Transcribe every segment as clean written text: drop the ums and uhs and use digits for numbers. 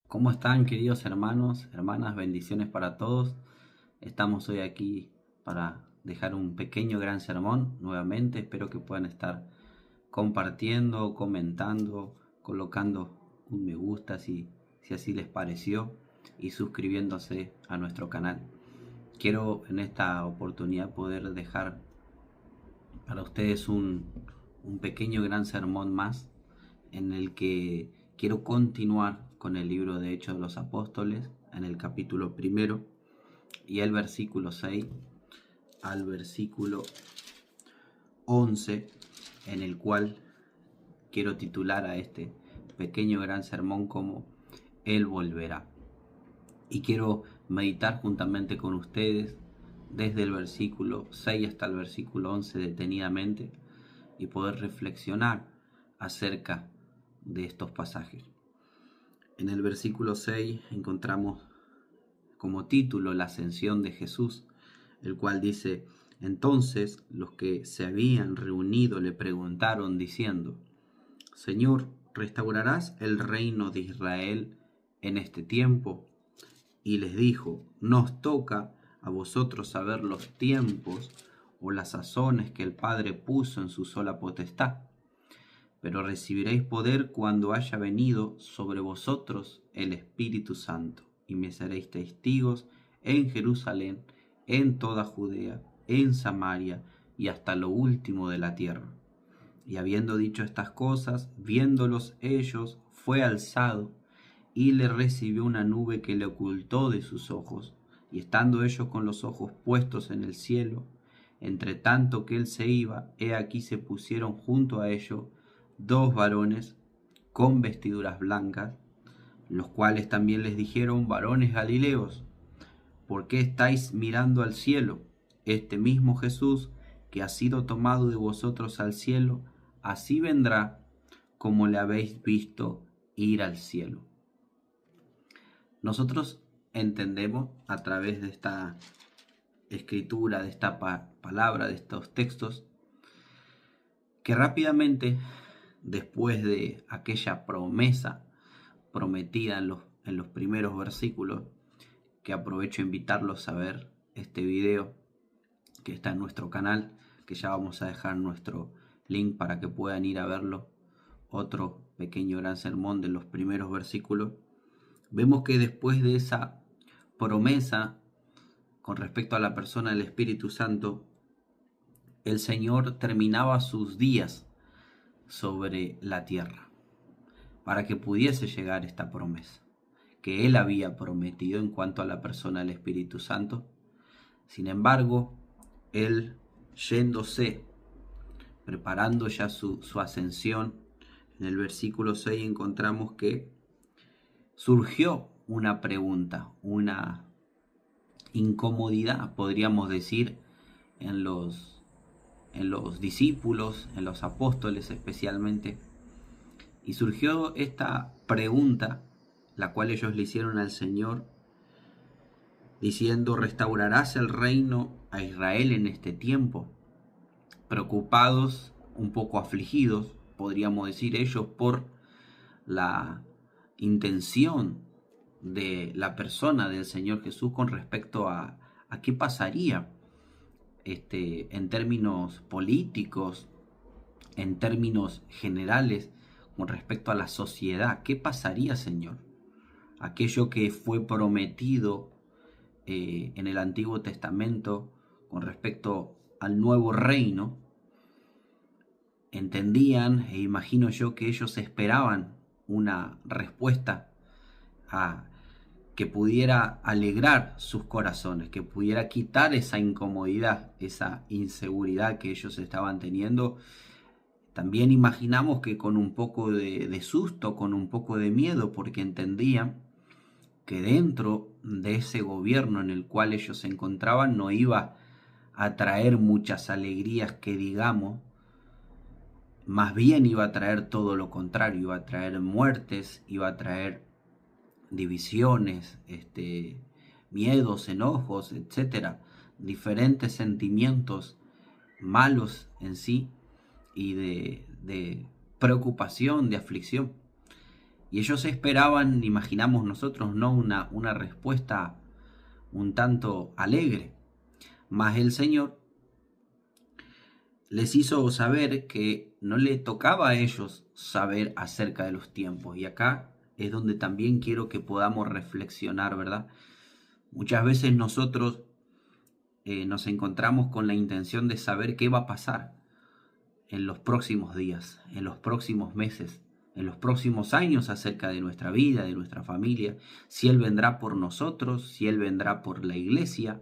¿Cómo están, queridos hermanos, hermanas? Bendiciones para todos. Estamos hoy aquí para dejar un pequeño gran sermón nuevamente. Espero que puedan estar compartiendo, comentando, colocando un me gusta si así les pareció y suscribiéndose a nuestro canal. Quiero en esta oportunidad poder dejar para ustedes un pequeño gran sermón más en el que quiero continuar con el libro de Hechos de los Apóstoles en el capítulo primero y el versículo 6 al versículo 11, en el cual quiero titular a este pequeño gran sermón como Él volverá. Y quiero meditar juntamente con ustedes desde el versículo 6 hasta el versículo 11 detenidamente y poder reflexionar acerca de estos pasajes. En el versículo 6 encontramos como título la ascensión de Jesús, el cual dice: entonces los que se habían reunido le preguntaron diciendo: Señor, ¿restaurarás el reino de Israel en este tiempo? Y les dijo: no os toca a vosotros saber los tiempos o las sazones que el Padre puso en su sola potestad, pero recibiréis poder cuando haya venido sobre vosotros el Espíritu Santo, y me seréis testigos en Jerusalén, en toda Judea, en Samaria y hasta lo último de la tierra. Y habiendo dicho estas cosas, viéndolos ellos, fue alzado, y le recibió una nube que le ocultó de sus ojos. Y estando ellos con los ojos puestos en el cielo, entre tanto que él se iba, he aquí se pusieron junto a ellos dos varones con vestiduras blancas, los cuales también les dijeron: varones Galileos, ¿por qué estáis mirando al cielo? Este mismo Jesús que ha sido tomado de vosotros al cielo, así vendrá como le habéis visto ir al cielo. Nosotros entendemos a través de esta escritura, de esta palabra, de estos textos, que rápidamente, después de aquella promesa prometida en los primeros versículos, que aprovecho a invitarlos a ver este video que está en nuestro canal, que ya vamos a dejar nuestro link para que puedan ir a verlo, otro pequeño gran sermón de los primeros versículos. Vemos que después de esa promesa con respecto a la persona del Espíritu Santo, el Señor terminaba sus días sobre la tierra para que pudiese llegar esta promesa que Él había prometido en cuanto a la persona del Espíritu Santo. Sin embargo, Él yéndose, preparando ya su ascensión, en el versículo 6 encontramos que surgió una pregunta, una incomodidad, podríamos decir, en los discípulos, en los apóstoles especialmente. Y surgió esta pregunta, la cual ellos le hicieron al Señor, diciendo: ¿restaurarás el reino a Israel en este tiempo? Preocupados, un poco afligidos, podríamos decir ellos, por la intención de la persona del Señor Jesús con respecto a qué pasaría en términos políticos, en términos generales, con respecto a la sociedad. ¿Qué pasaría, Señor? Aquello que fue prometido en el Antiguo Testamento con respecto al nuevo reino, entendían, e imagino yo que ellos esperaban una respuesta que pudiera alegrar sus corazones, que pudiera quitar esa incomodidad, esa inseguridad que ellos estaban teniendo. También imaginamos que con un poco de susto, con un poco de miedo, porque entendían que dentro de ese gobierno en el cual ellos se encontraban no iba a traer muchas alegrías que digamos, más bien iba a traer todo lo contrario, iba a traer muertes, iba a traer divisiones, miedos, enojos, etcétera, diferentes sentimientos malos en sí y de preocupación, de aflicción. Y ellos esperaban, imaginamos nosotros, no una respuesta un tanto alegre. Mas el Señor les hizo saber que no le tocaba a ellos saber acerca de los tiempos. Y acá es donde también quiero que podamos reflexionar, ¿verdad? Muchas veces nosotros nos encontramos con la intención de saber qué va a pasar en los próximos días, en los próximos meses, en los próximos años acerca de nuestra vida, de nuestra familia, si Él vendrá por nosotros, si Él vendrá por la iglesia,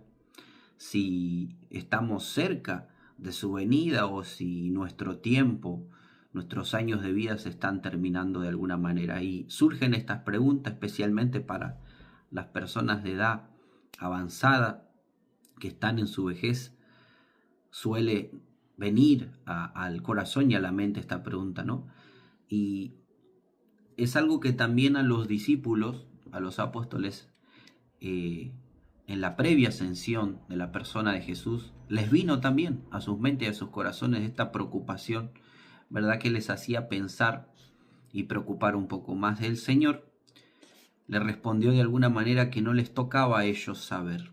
si estamos cerca de su venida o si nuestro tiempo, nuestros años de vida se están terminando de alguna manera. Y surgen estas preguntas especialmente para las personas de edad avanzada que están en su vejez. Suele venir al corazón y a la mente esta pregunta, ¿no? Y es algo que también a los discípulos, a los apóstoles, en la previa ascensión de la persona de Jesús, les vino también a sus mentes y a sus corazones esta preocupación, ¿verdad? Que les hacía pensar y preocupar un poco más. El Señor le respondió de alguna manera que no les tocaba a ellos saber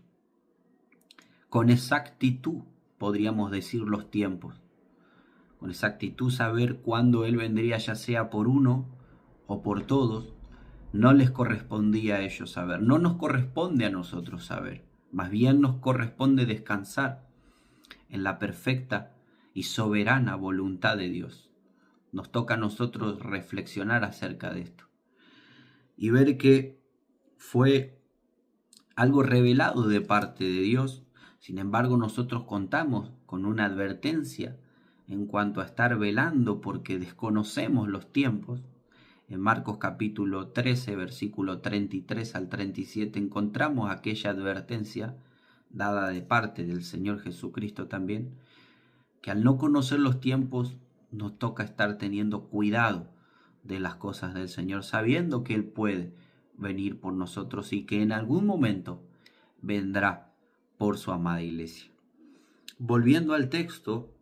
con exactitud, podríamos decir, los tiempos, con exactitud saber cuándo Él vendría, ya sea por uno o por todos. No les correspondía a ellos saber, no nos corresponde a nosotros saber, más bien nos corresponde descansar en la perfecta y soberana voluntad de Dios. Nos toca a nosotros reflexionar acerca de esto y ver que fue algo revelado de parte de Dios. Sin embargo, nosotros contamos con una advertencia en cuanto a estar velando porque desconocemos los tiempos. En Marcos capítulo 13, versículo 33 al 37, encontramos aquella advertencia dada de parte del Señor Jesucristo también, que al no conocer los tiempos nos toca estar teniendo cuidado de las cosas del Señor, sabiendo que Él puede venir por nosotros y que en algún momento vendrá por su amada iglesia. Volviendo al texto,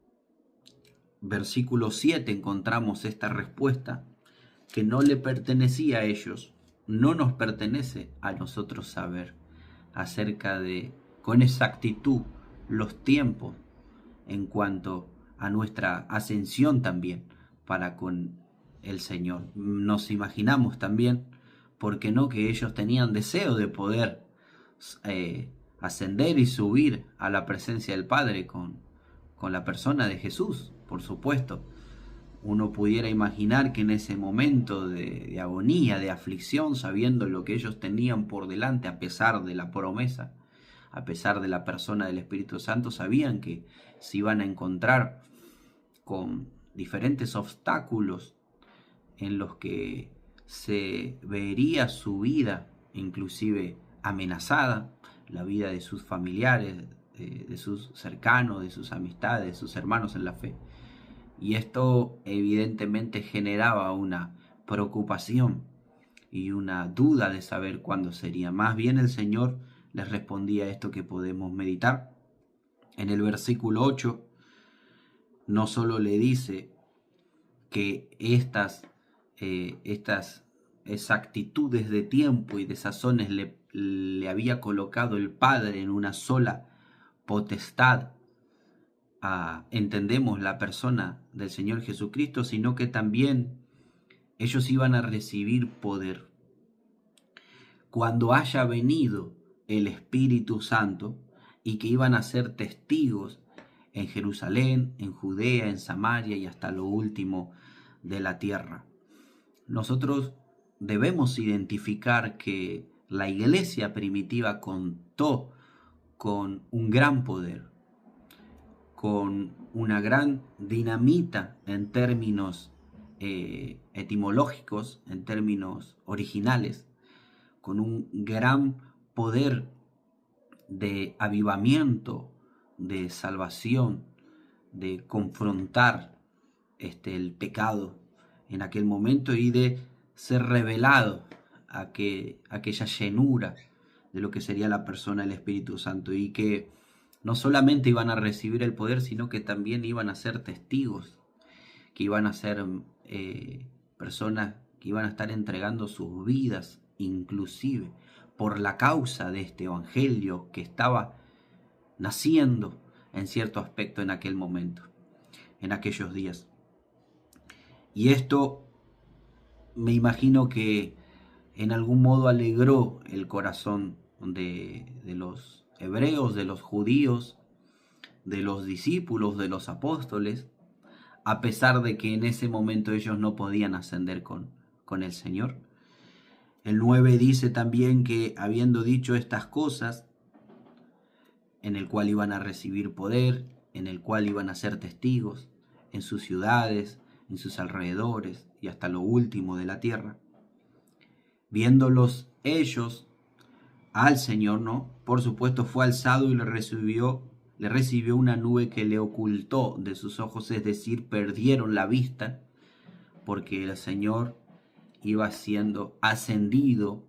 versículo 7, encontramos esta respuesta que no le pertenecía a ellos, no nos pertenece a nosotros saber acerca de, con exactitud, los tiempos en cuanto a nuestra ascensión también para con el Señor. Nos imaginamos también, ¿por qué no?, que ellos tenían deseo de poder ascender y subir a la presencia del Padre con la persona de Jesús, por supuesto. Uno pudiera imaginar que en ese momento de agonía, de aflicción, sabiendo lo que ellos tenían por delante, a pesar de la promesa, a pesar de la persona del Espíritu Santo, sabían que se iban a encontrar con diferentes obstáculos en los que se vería su vida inclusive amenazada, la vida de sus familiares, de sus cercanos, de sus amistades, de sus hermanos en la fe. Y esto evidentemente generaba una preocupación y una duda de saber cuándo sería. Más bien el Señor les respondía esto que podemos meditar. En el versículo 8 no solo le dice que estas exactitudes de tiempo y de sazones le había colocado el Padre en una sola potestad, entendemos la persona del Señor Jesucristo, sino que también ellos iban a recibir poder. Cuando haya venido el Espíritu Santo y que iban a ser testigos en Jerusalén, en Judea, en Samaria y hasta lo último de la tierra. Nosotros debemos identificar que la iglesia primitiva contó con un gran poder, con una gran dinamita en términos etimológicos, en términos originales, con un gran poder de avivamiento, de salvación, de confrontar el pecado en aquel momento y de ser revelado aquella llenura de lo que sería la persona del Espíritu Santo, y que no solamente iban a recibir el poder, sino que también iban a ser testigos, que iban a ser personas que iban a estar entregando sus vidas, inclusive por la causa de este evangelio que estaba naciendo en cierto aspecto en aquel momento, en aquellos días. Y esto me imagino que en algún modo alegró el corazón de los hebreos, de los judíos, de los discípulos, de los apóstoles, a pesar de que en ese momento ellos no podían ascender con el Señor. El 9 dice también que habiendo dicho estas cosas, en el cual iban a recibir poder, en el cual iban a ser testigos en sus ciudades, en sus alrededores y hasta lo último de la tierra. Viéndolos ellos al Señor, ¿no? Por supuesto fue alzado y le recibió una nube que le ocultó de sus ojos, es decir, perdieron la vista, porque el Señor iba siendo ascendido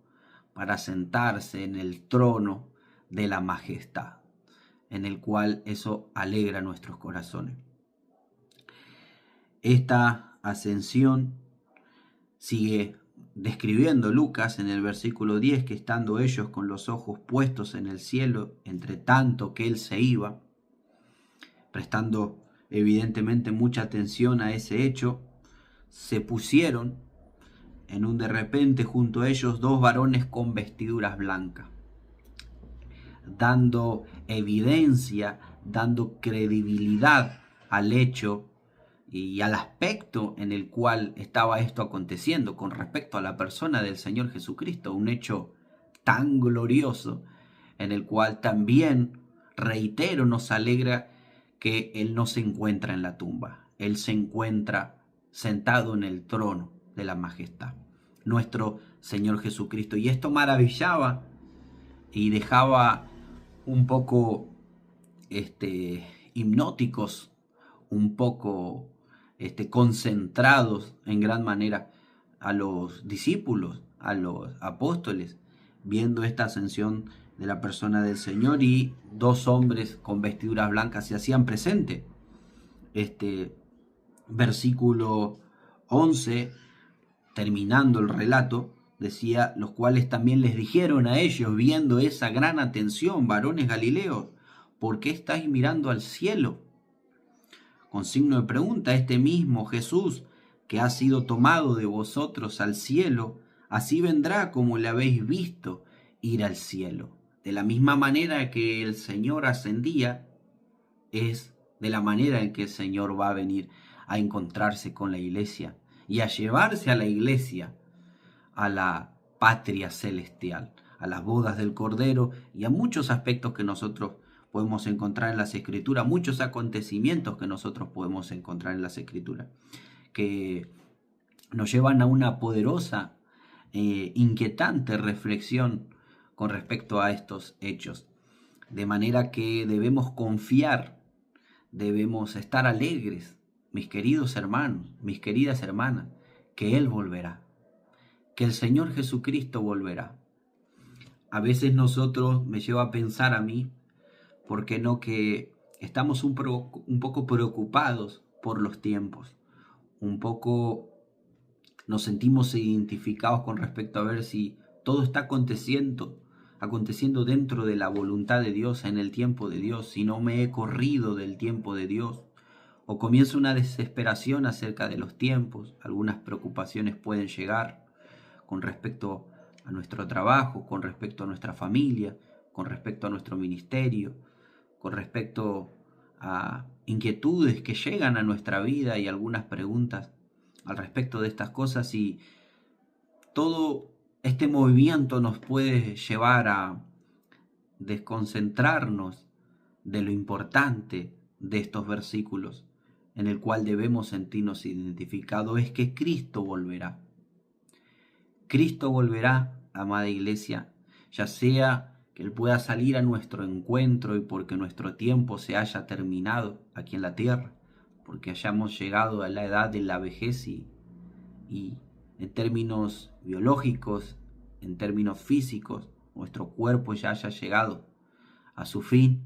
para sentarse en el trono de la majestad, en el cual eso alegra nuestros corazones. Esta ascensión sigue describiendo Lucas en el versículo 10, que estando ellos con los ojos puestos en el cielo, entre tanto que él se iba, prestando evidentemente mucha atención a ese hecho, se pusieron en un de repente junto a ellos dos varones con vestiduras blancas, dando evidencia, dando credibilidad al hecho y al aspecto en el cual estaba esto aconteciendo con respecto a la persona del Señor Jesucristo, un hecho tan glorioso en el cual también, reitero, nos alegra que Él no se encuentra en la tumba, Él se encuentra sentado en el trono de la majestad, nuestro Señor Jesucristo. Y esto maravillaba y dejaba un poco hipnóticos, un poco concentrados en gran manera a los discípulos, a los apóstoles, viendo esta ascensión de la persona del Señor, y dos hombres con vestiduras blancas se hacían presente. Versículo 11, terminando el relato, decía: los cuales también les dijeron a ellos, viendo esa gran atención: varones galileos, ¿por qué estáis mirando al cielo? Con signo de pregunta, este mismo Jesús que ha sido tomado de vosotros al cielo, así vendrá como le habéis visto ir al cielo. De la misma manera que el Señor ascendía, es de la manera en que el Señor va a venir a encontrarse con la iglesia y a llevarse a la iglesia a la patria celestial, a las bodas del Cordero y a muchos aspectos que nosotros podemos encontrar en las Escrituras, muchos acontecimientos que nosotros podemos encontrar en las Escrituras, que nos llevan a una poderosa, inquietante reflexión con respecto a estos hechos. De manera que debemos confiar, debemos estar alegres, mis queridos hermanos, mis queridas hermanas, que Él volverá, que el Señor Jesucristo volverá. A veces nosotros, me lleva a pensar a mí, ¿por qué no?, que estamos un poco preocupados por los tiempos, un poco nos sentimos identificados con respecto a ver si todo está aconteciendo dentro de la voluntad de Dios, en el tiempo de Dios, si no me he corrido del tiempo de Dios, o comienza una desesperación acerca de los tiempos. Algunas preocupaciones pueden llegar con respecto a nuestro trabajo, con respecto a nuestra familia, con respecto a nuestro ministerio, con respecto a inquietudes que llegan a nuestra vida y algunas preguntas al respecto de estas cosas, y todo este movimiento nos puede llevar a desconcentrarnos de lo importante de estos versículos, en el cual debemos sentirnos identificados. Es que Cristo volverá. Cristo volverá, amada iglesia, ya sea que Él pueda salir a nuestro encuentro y porque nuestro tiempo se haya terminado aquí en la tierra, porque hayamos llegado a la edad de la vejez y en términos biológicos, en términos físicos, nuestro cuerpo ya haya llegado a su fin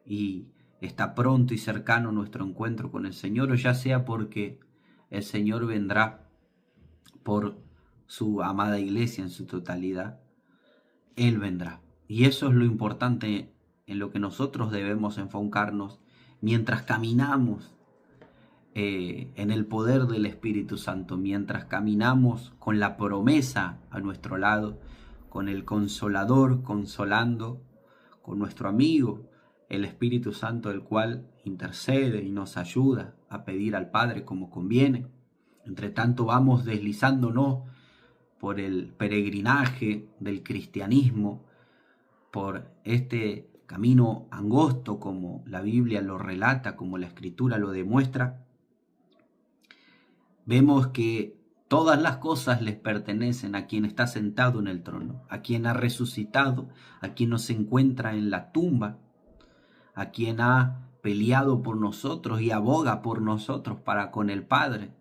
y está pronto y cercano nuestro encuentro con el Señor, o ya sea porque el Señor vendrá por su amada iglesia en su totalidad, Él vendrá. Y eso es lo importante en lo que nosotros debemos enfocarnos mientras caminamos en el poder del Espíritu Santo, mientras caminamos con la promesa a nuestro lado, con el Consolador consolando, con nuestro amigo, el Espíritu Santo, el cual intercede y nos ayuda a pedir al Padre como conviene. Entre tanto vamos deslizándonos por el peregrinaje del cristianismo, por este camino angosto como la Biblia lo relata, como la Escritura lo demuestra. Vemos que todas las cosas les pertenecen a quien está sentado en el trono, a quien ha resucitado, a quien nos encuentra en la tumba, a quien ha peleado por nosotros y aboga por nosotros para con el Padre.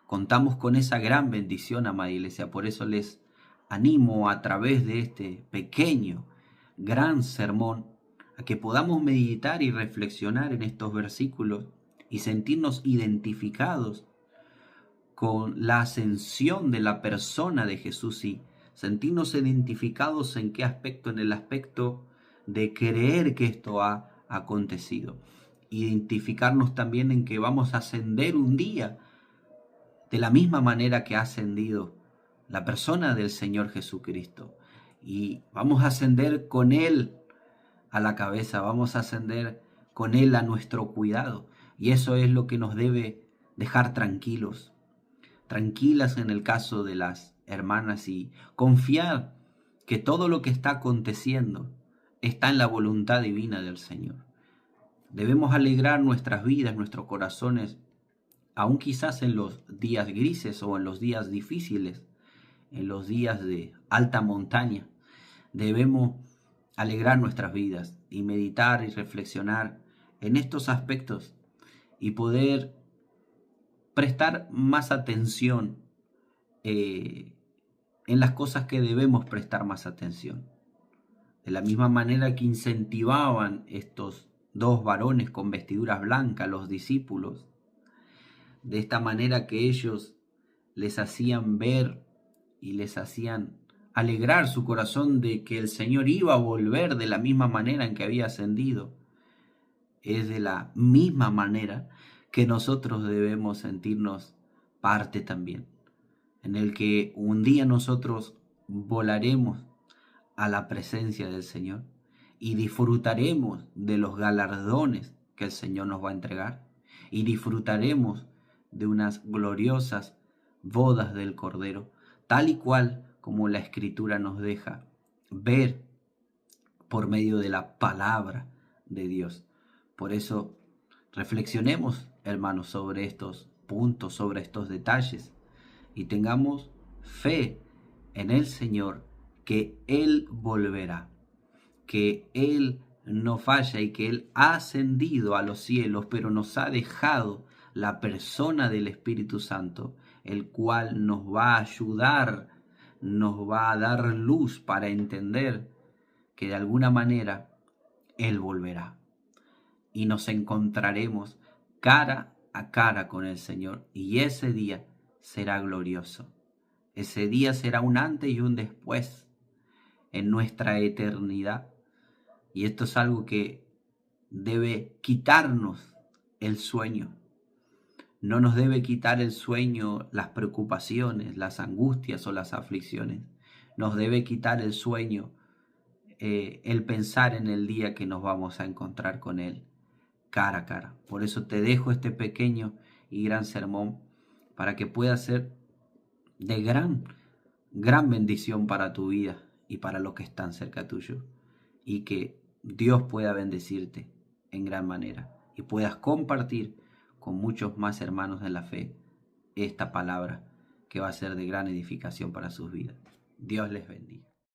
Contamos con esa gran bendición, amada iglesia. Por eso les animo a través de este pequeño, gran sermón a que podamos meditar y reflexionar en estos versículos y sentirnos identificados con la ascensión de la persona de Jesús y sentirnos identificados en qué aspecto, en el aspecto de creer que esto ha acontecido. Identificarnos también en que vamos a ascender un día de la misma manera que ha ascendido la persona del Señor Jesucristo. Y vamos a ascender con Él a la cabeza, vamos a ascender con Él a nuestro cuidado. Y eso es lo que nos debe dejar tranquilas en el caso de las hermanas, y confiar que todo lo que está aconteciendo está en la voluntad divina del Señor. Debemos alegrar nuestras vidas, nuestros corazones, aún quizás en los días grises o en los días difíciles, en los días de alta montaña. Debemos alegrar nuestras vidas y meditar y reflexionar en estos aspectos y poder prestar más atención en las cosas que debemos prestar más atención. De la misma manera que incentivaban estos dos varones con vestiduras blancas, los discípulos, de esta manera que ellos les hacían ver y les hacían alegrar su corazón de que el Señor iba a volver de la misma manera en que había ascendido. Es de la misma manera que nosotros debemos sentirnos parte también, en el que un día nosotros volaremos a la presencia del Señor y disfrutaremos de los galardones que el Señor nos va a entregar y disfrutaremos de unas gloriosas bodas del Cordero, tal y cual como la Escritura nos deja ver por medio de la palabra de Dios. Por eso reflexionemos, hermanos, sobre estos puntos, sobre estos detalles, y tengamos fe en el Señor, que Él volverá, que Él no falla y que Él ha ascendido a los cielos, pero nos ha dejado la persona del Espíritu Santo, el cual nos va a ayudar, nos va a dar luz para entender que de alguna manera Él volverá y nos encontraremos cara a cara con el Señor, y ese día será glorioso. Ese día será un antes y un después en nuestra eternidad, y esto es algo que debe quitarnos el sueño. No nos debe quitar el sueño las preocupaciones, las angustias o las aflicciones. Nos debe quitar el sueño el pensar en el día que nos vamos a encontrar con Él cara a cara. Por eso te dejo este pequeño y gran sermón para que pueda ser de gran bendición para tu vida y para los que están cerca tuyo, y que Dios pueda bendecirte en gran manera y puedas compartir con muchos más hermanos en la fe esta palabra que va a ser de gran edificación para sus vidas. Dios les bendiga.